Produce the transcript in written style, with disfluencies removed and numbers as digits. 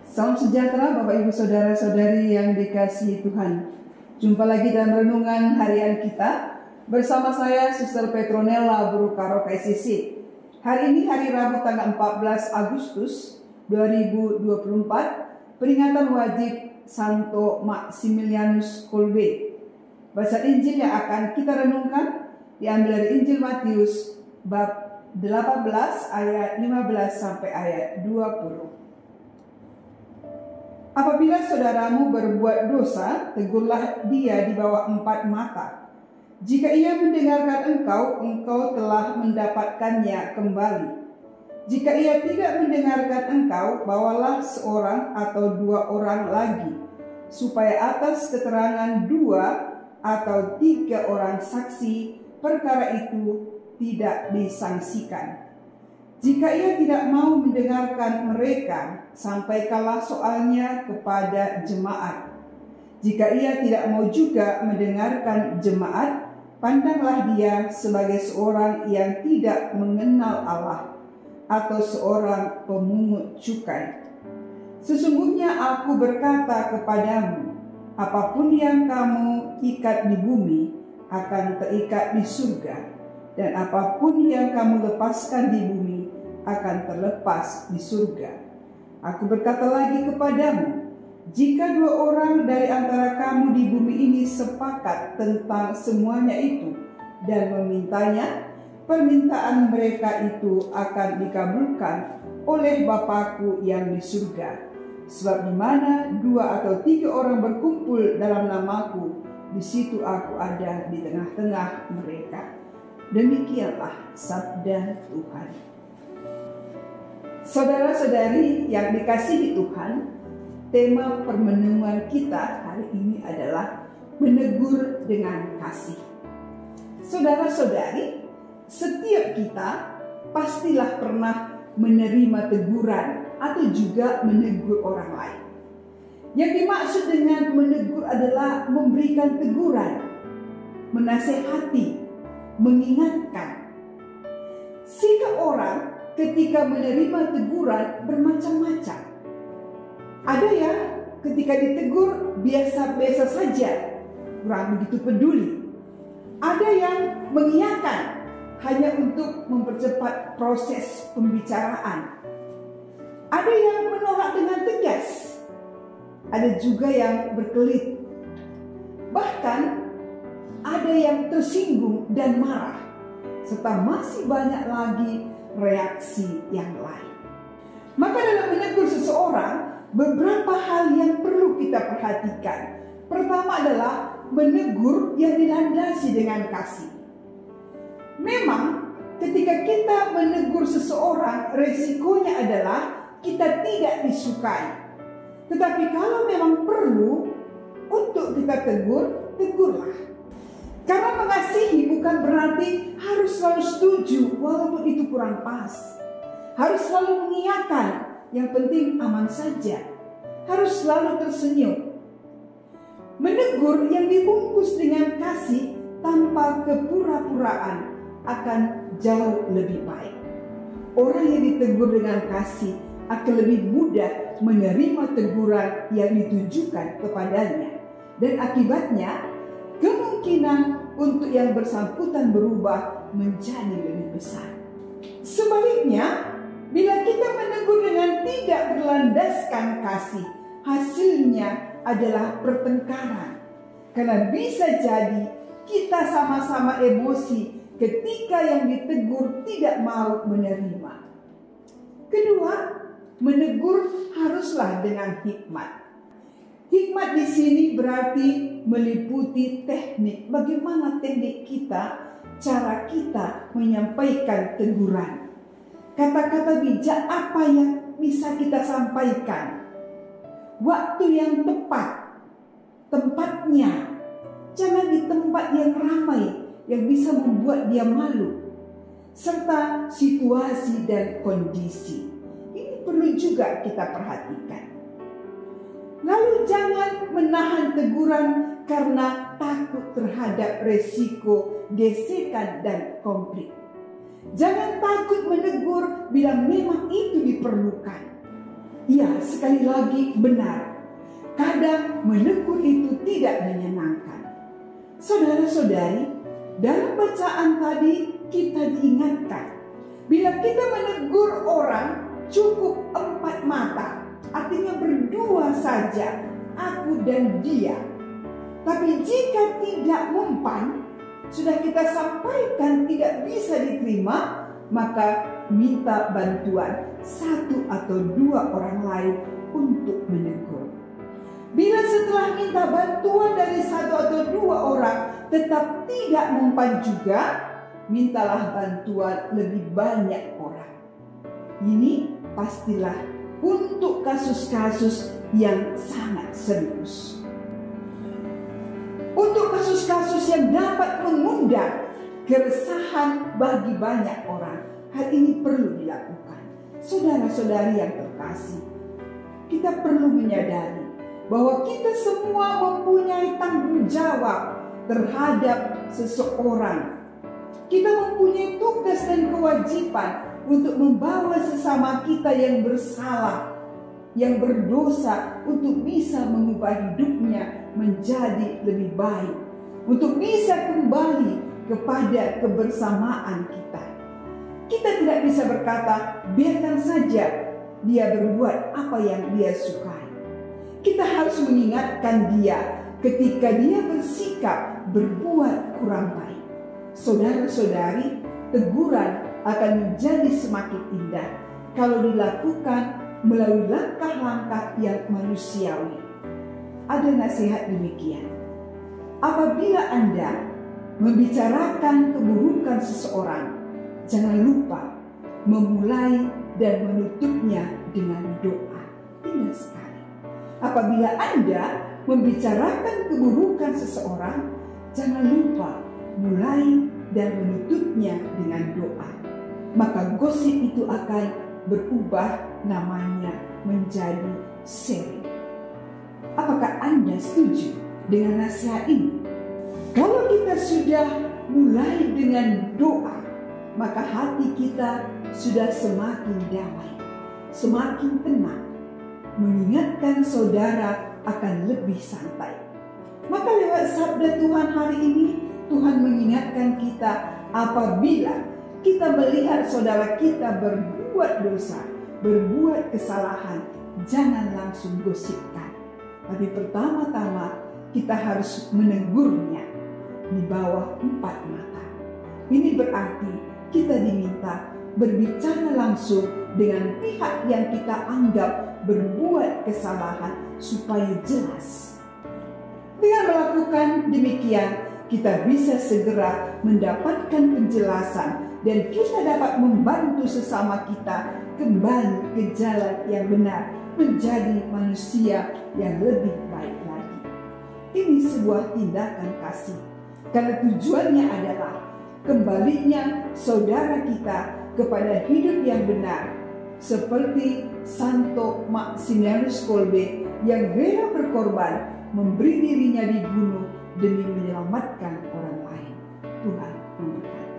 Salam sejahtera Bapak Ibu Saudara-saudari yang dikasihi Tuhan. Jumpa lagi dalam renungan harian kita bersama saya Suster Petronella Burukaro KSCC. Hari ini hari Rabu tanggal 14 Agustus 2024, peringatan wajib Santo Maximilianus Kolbe. Bacaan Injil yang akan kita renungkan diambil dari Injil Matius bab 18 ayat 15 sampai ayat 20. Apabila saudaramu berbuat dosa, tegurlah dia di bawah 4 mata. Jika ia mendengarkan engkau, engkau telah mendapatkannya kembali. Jika ia tidak mendengarkan engkau, bawalah seorang atau 2 orang lagi, supaya atas keterangan 2 atau 3 orang saksi, perkara itu tidak disangsikan. Jika ia tidak mau mendengarkan mereka, sampaikanlah soalnya kepada jemaat. Jika ia tidak mau juga mendengarkan jemaat, pandanglah dia sebagai seorang yang tidak mengenal Allah atau seorang pemungut cukai. Sesungguhnya aku berkata kepadamu, apapun yang kamu ikat di bumi akan terikat di surga, dan apapun yang kamu lepaskan di bumi akan terlepas di surga. Aku berkata lagi kepadamu, jika 2 orang dari antara kamu di bumi ini sepakat tentang semuanya itu dan memintanya, permintaan mereka itu akan dikabulkan oleh Bapa-Ku yang di surga. Sebab di mana 2 atau 3 orang berkumpul dalam nama-Ku, di situ Aku ada di tengah-tengah mereka. Demikianlah sabda Tuhan. Saudara-saudari yang dikasihi Tuhan, tema permenungan kita hari ini adalah menegur dengan kasih. Saudara-saudari, setiap kita pastilah pernah menerima teguran atau juga menegur orang lain. Yang dimaksud dengan menegur adalah memberikan teguran, menasehati, mengingatkan. Sikap orang ketika menerima teguran bermacam-macam. Ada yang ketika ditegur biasa-biasa saja, kurang begitu peduli. Ada yang mengiyakan hanya untuk mempercepat proses pembicaraan. Ada yang menolak dengan tegas. Ada juga yang berkelit. Bahkan ada yang tersinggung dan marah. Serta masih banyak lagi reaksi yang lain. Maka dalam menegur seseorang, beberapa hal yang perlu kita perhatikan. Pertama adalah menegur yang dilandasi dengan kasih. Memang ketika kita menegur seseorang, resikonya adalah kita tidak disukai. Tetapi kalau memang perlu untuk kita tegur, tegurlah. Karena mengasihi bukan berarti harus selalu setuju walaupun itu kurang pas. Harus selalu mengiyakan, yang penting aman saja. Harus selalu tersenyum. Menegur yang dibungkus dengan kasih tanpa kepura-puraan akan jauh lebih baik. Orang yang ditegur dengan kasih akan lebih mudah menerima teguran yang ditujukan kepadanya. Dan akibatnya, kemungkinan untuk yang bersangkutan berubah menjadi lebih besar. Sebaliknya, bila kita menegur dengan tidak berlandaskan kasih, hasilnya adalah pertengkaran. Karena bisa jadi kita sama-sama emosi ketika yang ditegur tidak mau menerima. Kedua, menegur haruslah dengan hikmat. Hikmat di sini berarti meliputi teknik. Bagaimana teknik kita, cara kita menyampaikan teguran. Kata-kata bijak apa yang bisa kita sampaikan. Waktu yang tepat, tempatnya. Jangan di tempat yang ramai, yang bisa membuat dia malu. Serta situasi dan kondisi. Ini perlu juga kita perhatikan. Lalu jangan menahan teguran karena takut terhadap resiko gesekan dan konflik. Jangan takut menegur bila memang itu diperlukan. Ya, sekali lagi benar. Kadang menegur itu tidak menyenangkan. Saudara-saudari, dalam bacaan tadi kita diingatkan, bila kita menegur orang cukup 4 mata, artinya berdua saja, aku dan dia. Tapi jika tidak mempan, sudah kita sampaikan tidak bisa diterima, maka minta bantuan 1 atau 2 orang lain untuk menegur. Bila setelah minta bantuan dari 1 atau 2 orang tetap tidak mempan juga, mintalah bantuan lebih banyak orang. Ini pastilah untuk kasus-kasus yang sangat serius. Untuk kasus-kasus yang dapat mengundang keresahan bagi banyak orang, hal ini perlu dilakukan. Saudara-saudari yang terkasih, kita perlu menyadari bahwa kita semua mempunyai tanggung jawab terhadap seseorang. Kita mempunyai tugas dan kewajiban untuk membawa sesama kita yang bersalah, yang berdosa, untuk bisa mengubah hidupnya menjadi lebih baik, untuk bisa kembali kepada kebersamaan kita. Kita tidak bisa berkata, biarkan saja dia berbuat apa yang dia sukai. Kita harus mengingatkan dia ketika dia bersikap berbuat kurang baik. Saudara-saudari, teguran akan menjadi semakin indah kalau dilakukan melalui langkah-langkah yang manusiawi. Ada nasihat demikian. Apabila Anda membicarakan keburukan seseorang, jangan lupa memulai dan menutupnya dengan doa. Indah sekali. Apabila Anda membicarakan keburukan seseorang, jangan lupa mulai dan menutupnya dengan doa. Maka gosip itu akan berubah namanya menjadi sharing. Apakah Anda setuju dengan nasihat ini? Kalau kita sudah mulai dengan doa, maka hati kita sudah semakin damai, semakin tenang, mengingatkan saudara akan lebih santai. Maka lewat sabda Tuhan hari ini, Tuhan mengingatkan kita, apabila kita melihat saudara kita berbuat dosa, berbuat kesalahan, jangan langsung gosipkan. Tapi pertama-tama kita harus menegurnya di bawah 4 mata. Ini berarti kita diminta berbicara langsung dengan pihak yang kita anggap berbuat kesalahan supaya jelas. Dengan melakukan demikian, kita bisa segera mendapatkan penjelasan dan kita dapat membantu sesama kita kembali ke jalan yang benar, menjadi manusia yang lebih baik lagi. Ini sebuah tindakan kasih, karena tujuannya adalah kembalinya saudara kita kepada hidup yang benar, seperti Santo Maximilianus Kolbe yang rela berkorban, memberi dirinya dibunuh demi menyelamatkan orang lain. Tuhan memberkati.